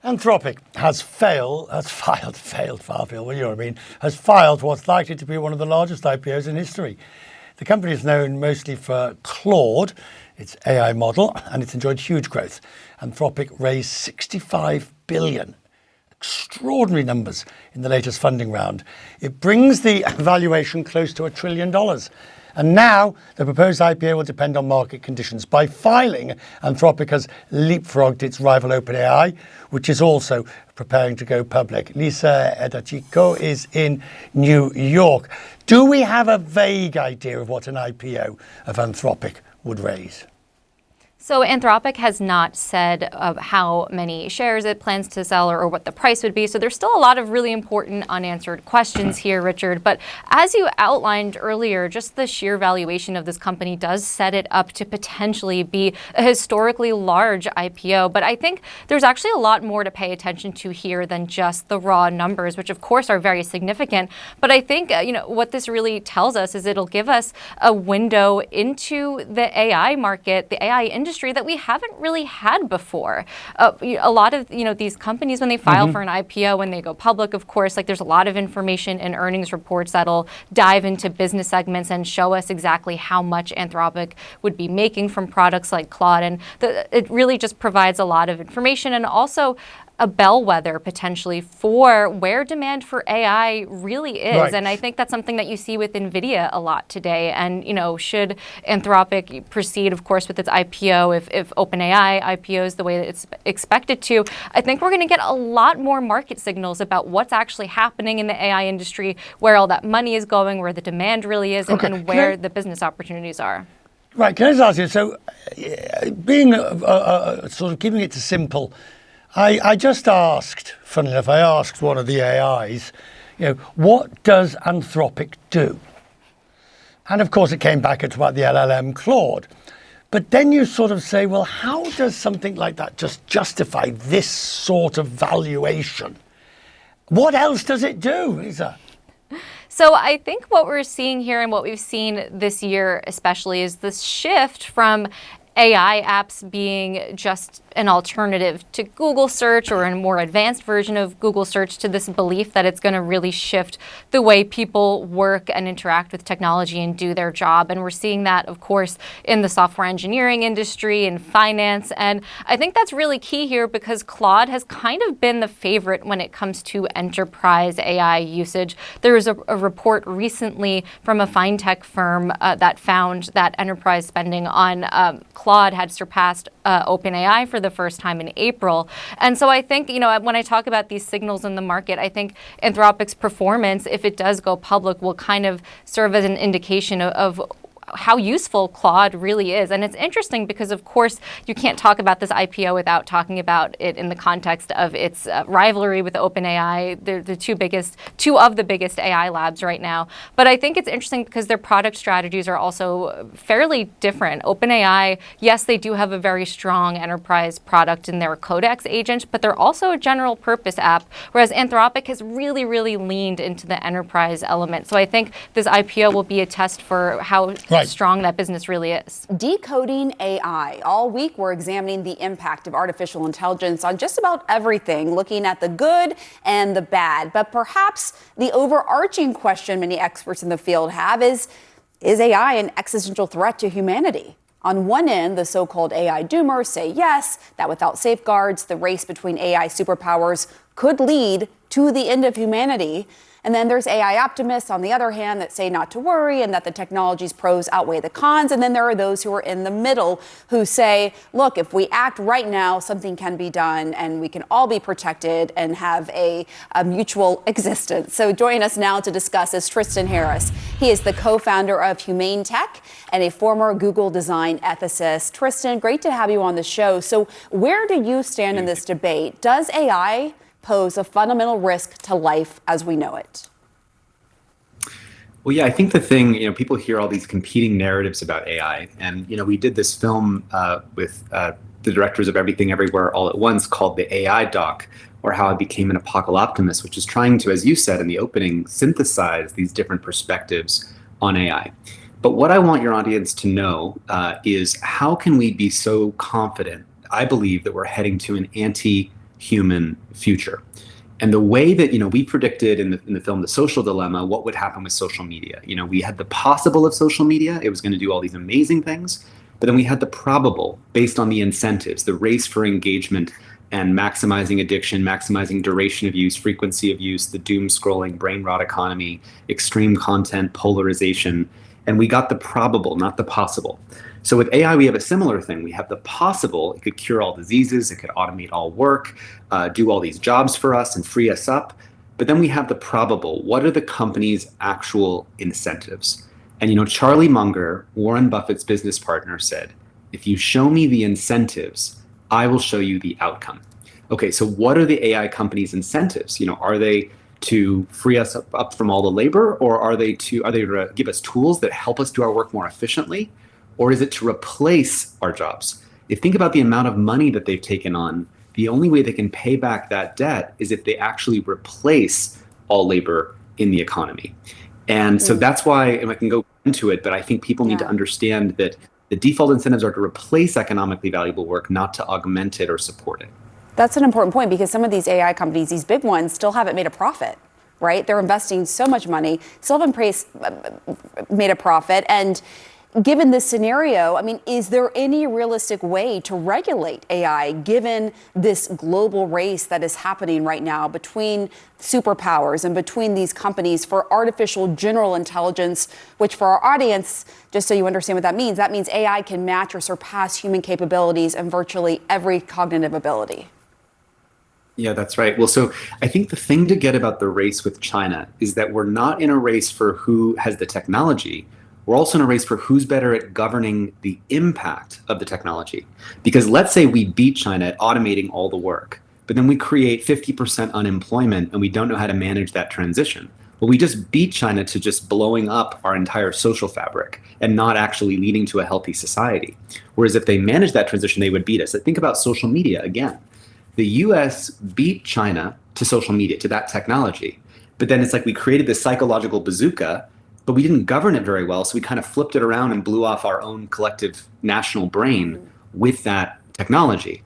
Anthropic has filed, well, you know what I mean, has filed what's likely to be one of the largest IPOs in history. The company is known mostly for Claude, its AI model, and it's enjoyed huge growth. Anthropic raised 65 billion. Extraordinary numbers in the latest funding round. It brings the valuation close to $1 trillion. And now the proposed IPO will depend on market conditions. By filing, Anthropic has leapfrogged its rival OpenAI, which is also preparing to go public. Lisa Edachico is in New York. Do we have a vague idea of what an IPO of Anthropic would raise? So Anthropic has not said how many shares it plans to sell or what the price would be. So there's still a lot of really important unanswered questions here, Richard. But as you outlined earlier, just the sheer valuation of this company does set it up to potentially be a historically large IPO. But I think there's actually a lot more to pay attention to here than just the raw numbers, which of course are very significant. But I think what this really tells us is it'll give us a window into the AI market, the AI industry that we haven't really had before. A lot of these companies, when they file for an IPO, when they go public, of course, there's a lot of information in earnings reports that'll dive into business segments and show us exactly how much Anthropic would be making from products like Claude. And it really just provides a lot of information and also a bellwether potentially for where demand for AI really is. Right. And I think that's something that you see with NVIDIA a lot today. And, should Anthropic proceed, of course, with its IPO, if OpenAI IPOs the way that it's expected to, I think we're going to get a lot more market signals about what's actually happening in the AI industry, where all that money is going, where the demand really is, and where the business opportunities are. Right, can I just ask you, so being sort of keeping it to simple, I just asked, funnily enough, I asked one of the AIs, what does Anthropic do? And of course it came back at about the LLM Claude. But then you sort of say, well, how does something like that just justify this sort of valuation? What else does it do, Lisa? So I think what we're seeing here and what we've seen this year especially is this shift from AI apps being just an alternative to Google search or a more advanced version of Google search to this belief that it's going to really shift the way people work and interact with technology and do their job. And we're seeing that, of course, in the software engineering industry and finance. And I think that's really key here because Claude has kind of been the favorite when it comes to enterprise AI usage. There was a report recently from a fintech firm that found that enterprise spending on Claude had surpassed OpenAI for the first time in April. And so I think, when I talk about these signals in the market, I think Anthropic's performance, if it does go public, will kind of serve as an indication of how useful Claude really is. And it's interesting because, of course, you can't talk about this IPO without talking about it in the context of its rivalry with OpenAI. They're the two of the biggest AI labs right now. But I think it's interesting because their product strategies are also fairly different. OpenAI, yes, they do have a very strong enterprise product in their Codex agent, but they're also a general purpose app, whereas Anthropic has really, really leaned into the enterprise element. So I think this IPO will be a test for how strong that business really is. Decoding AI. All week we're examining the impact of artificial intelligence on just about everything, looking at the good and the bad. But perhaps the overarching question many experts in the field have is AI an existential threat to humanity? On one end, the so-called AI doomers say yes, that without safeguards, the race between AI superpowers could lead to the end of humanity. And then there's AI optimists, on the other hand, that say not to worry and that the technology's pros outweigh the cons. And then there are those who are in the middle who say, look, if we act right now, something can be done and we can all be protected and have a mutual existence. So joining us now to discuss is Tristan Harris. He is the co-founder of Humane Tech and a former Google design ethicist. Tristan, great to have you on the show. So where do you stand in this debate? Does AI pose a fundamental risk to life as we know it? Well, yeah, I think the thing, people hear all these competing narratives about AI. And, we did this film with the directors of Everything Everywhere All at Once called The AI Doc, or How I Became an Apocalyptimist, which is trying to, as you said in the opening, synthesize these different perspectives on AI. But what I want your audience to know is how can we be so confident, I believe, that we're heading to an pro-human future. And the way that, we predicted in the film The Social Dilemma what would happen with social media. We had the possible of social media. It was going to do all these amazing things. But then we had the probable based on the incentives, the race for engagement and maximizing addiction, maximizing duration of use, frequency of use, the doom scrolling, brain rot economy, extreme content, polarization. And we got the probable, not the possible. So with AI, we have a similar thing. We have the possible. It could cure all diseases. It could automate all work, do all these jobs for us and free us up. But then we have the probable. What are the company's actual incentives? And Charlie Munger, Warren Buffett's business partner, said, if you show me the incentives, I will show you the outcome. Okay, so what are the AI companies' incentives? Are they to free us up from all the labor, or are they to give us tools that help us do our work more efficiently? Or is it to replace our jobs? If you think about the amount of money that they've taken on, the only way they can pay back that debt is if they actually replace all labor in the economy. And so that's why, and I can go into it, but I think people need to understand that the default incentives are to replace economically valuable work, not to augment it or support it. That's an important point, because some of these AI companies, these big ones, still haven't made a profit, right? They're investing so much money, still haven't made a profit. And given this scenario, is there any realistic way to regulate AI given this global race that is happening right now between superpowers and between these companies for artificial general intelligence, which for our audience, just so you understand what that means AI can match or surpass human capabilities in virtually every cognitive ability? Yeah, that's right. Well, so I think the thing to get about the race with China is that we're not in a race for who has the technology. We're also in a race for who's better at governing the impact of the technology. Because let's say we beat China at automating all the work, but then we create 50% unemployment and we don't know how to manage that transition. Well, we just beat China to just blowing up our entire social fabric and not actually leading to a healthy society. Whereas if they managed that transition, they would beat us. Think about social media again. The US beat China to social media, to that technology. But then it's like we created this psychological bazooka, but we didn't govern it very well. So we kind of flipped it around and blew off our own collective national brain with that technology.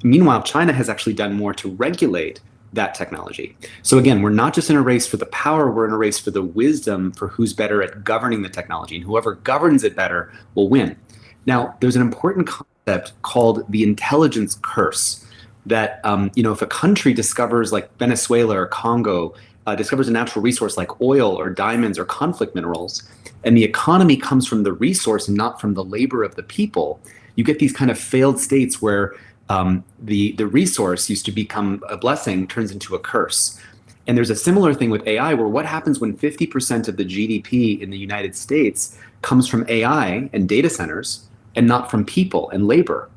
Meanwhile, China has actually done more to regulate that technology. So again, we're not just in a race for the power, we're in a race for the wisdom for who's better at governing the technology, and whoever governs it better will win. Now, there's an important concept called the intelligence curse that, if a country discovers, like Venezuela or Congo, discovers a natural resource like oil or diamonds or conflict minerals, and the economy comes from the resource and not from the labor of the people, you get these kind of failed states where the resource used to become a blessing turns into a curse. And there's a similar thing with AI, where what happens when 50% of the GDP in the United States comes from AI and data centers and not from people and labor?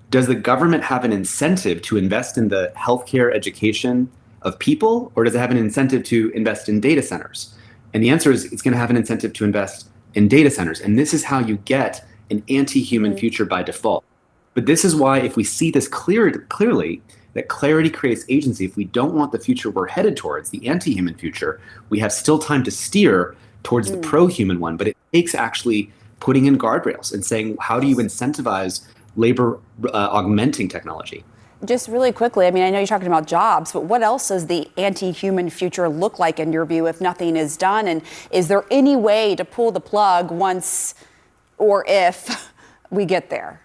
Does the government have an incentive to invest in the healthcare education of people, or does it have an incentive to invest in data centers? And the answer is it's going to have an incentive to invest in data centers. And this is how you get an anti-human future by default. But this is why, if we see this clearly, that clarity creates agency. If we don't want the future we're headed towards, the anti-human future, we have still time to steer towards the pro-human one. But it takes actually putting in guardrails and saying, how do you incentivize labor augmenting technology? Just really quickly, I know you're talking about jobs, but what else does the anti-human future look like in your view if nothing is done? And is there any way to pull the plug once or if we get there?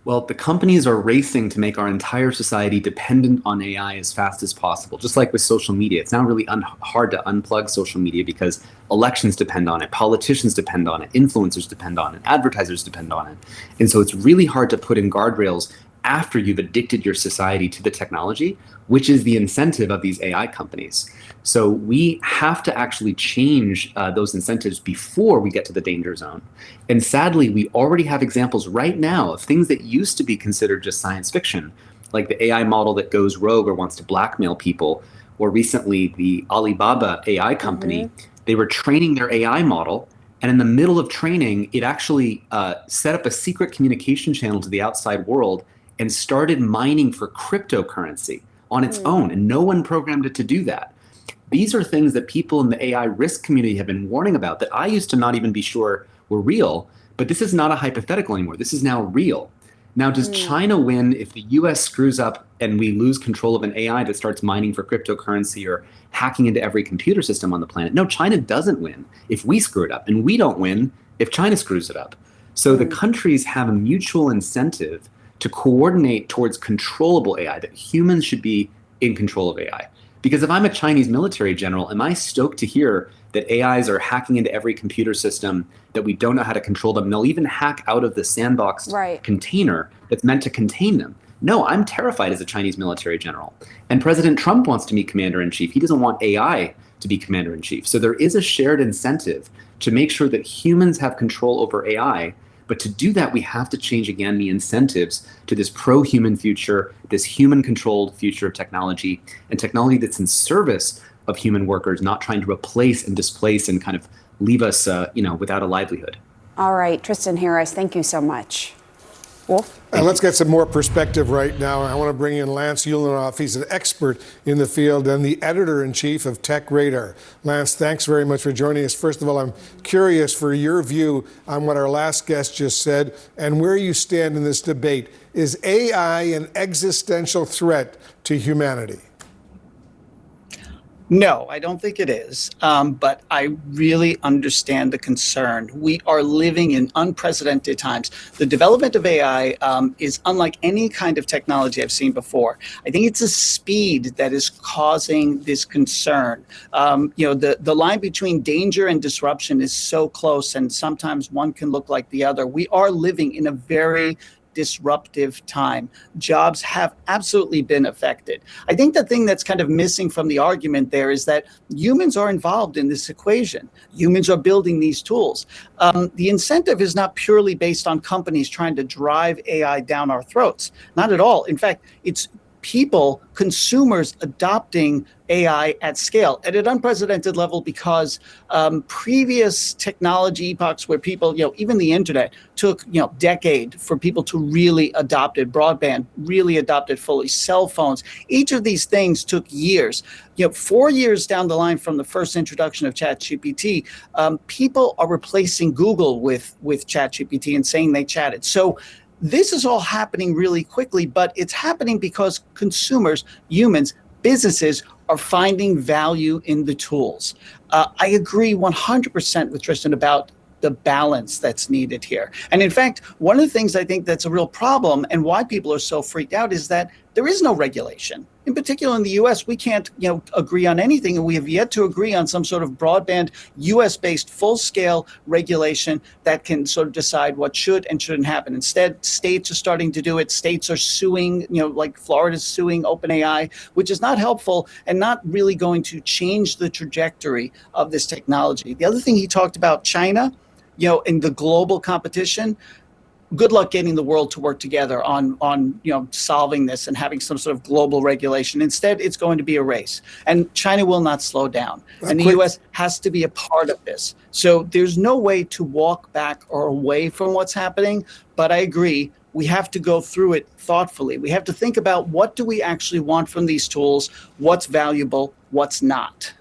Well, the companies are racing to make our entire society dependent on AI as fast as possible. Just like with social media, it's now really hard to unplug social media because elections depend on it, politicians depend on it, influencers depend on it, advertisers depend on it. And so it's really hard to put in guardrails after you've addicted your society to the technology, which is the incentive of these AI companies. So we have to actually change those incentives before we get to the danger zone. And sadly, we already have examples right now of things that used to be considered just science fiction, like the AI model that goes rogue or wants to blackmail people, or recently the Alibaba AI company, they were training their AI model, and in the middle of training, it actually set up a secret communication channel to the outside world and started mining for cryptocurrency on its own, and no one programmed it to do that. These are things that people in the AI risk community have been warning about that I used to not even be sure were real, but this is not a hypothetical anymore. This is now real. Now, does China win if the US screws up and we lose control of an AI that starts mining for cryptocurrency or hacking into every computer system on the planet? No, China doesn't win if we screw it up, and we don't win if China screws it up. So the countries have a mutual incentive to coordinate towards controllable AI, that humans should be in control of AI. Because if I'm a Chinese military general, am I stoked to hear that AIs are hacking into every computer system, that we don't know how to control them? They'll even hack out of the sandboxed container that's meant to contain them. No, I'm terrified as a Chinese military general. And President Trump wants to meet commander-in-chief. He doesn't want AI to be commander-in-chief. So there is a shared incentive to make sure that humans have control over AI. But to do that, we have to change, again, the incentives to this pro-human future, this human-controlled future of technology, and technology that's in service of human workers, not trying to replace and displace and kind of leave us, without a livelihood. All right, Tristan Harris, thank you so much. Wolf? And let's get some more perspective right now. I want to bring in Lance Ulanoff. He's an expert in the field and the editor-in-chief of Tech Radar. Lance, thanks very much for joining us. First of all, I'm curious for your view on what our last guest just said and where you stand in this debate. Is AI an existential threat to humanity? No, I don't think it is, but I really understand the concern. We are living in unprecedented times. The development of AI is unlike any kind of technology I've seen before. I think it's a speed that is causing this concern. The line between danger and disruption is so close, and sometimes one can look like the other. We are living in a very disruptive time. Jobs have absolutely been affected. I think the thing that's kind of missing from the argument there is that humans are involved in this equation. Humans are building these tools. The incentive is not purely based on companies trying to drive AI down our throats. Not at all. In fact, it's people, consumers adopting AI at scale at an unprecedented level because previous technology epochs where people, even the internet took, decade for people to really adopt it, broadband really adopted fully, cell phones, each of these things took years. 4 years down the line from the first introduction of ChatGPT, people are replacing Google with ChatGPT and saying they chatted. So this is all happening really quickly, but it's happening because consumers, humans, businesses are finding value in the tools. I agree 100% with Tristan about the balance that's needed here. And in fact, one of the things I think that's a real problem and why people are so freaked out is that there is no regulation. In particular, in the US, we can't agree on anything, and we have yet to agree on some sort of broadband US-based full-scale regulation that can sort of decide what should and shouldn't happen. Instead, states are starting to do it. States are suing, like Florida's suing OpenAI, which is not helpful and not really going to change the trajectory of this technology. The other thing he talked about, China, in the global competition. Good luck getting the world to work together on solving this and having some sort of global regulation. Instead, it's going to be a race, and China will not slow down. And the U.S. has to be a part of this. So there's no way to walk back or away from what's happening. But I agree, we have to go through it thoughtfully. We have to think about what do we actually want from these tools, what's valuable, what's not.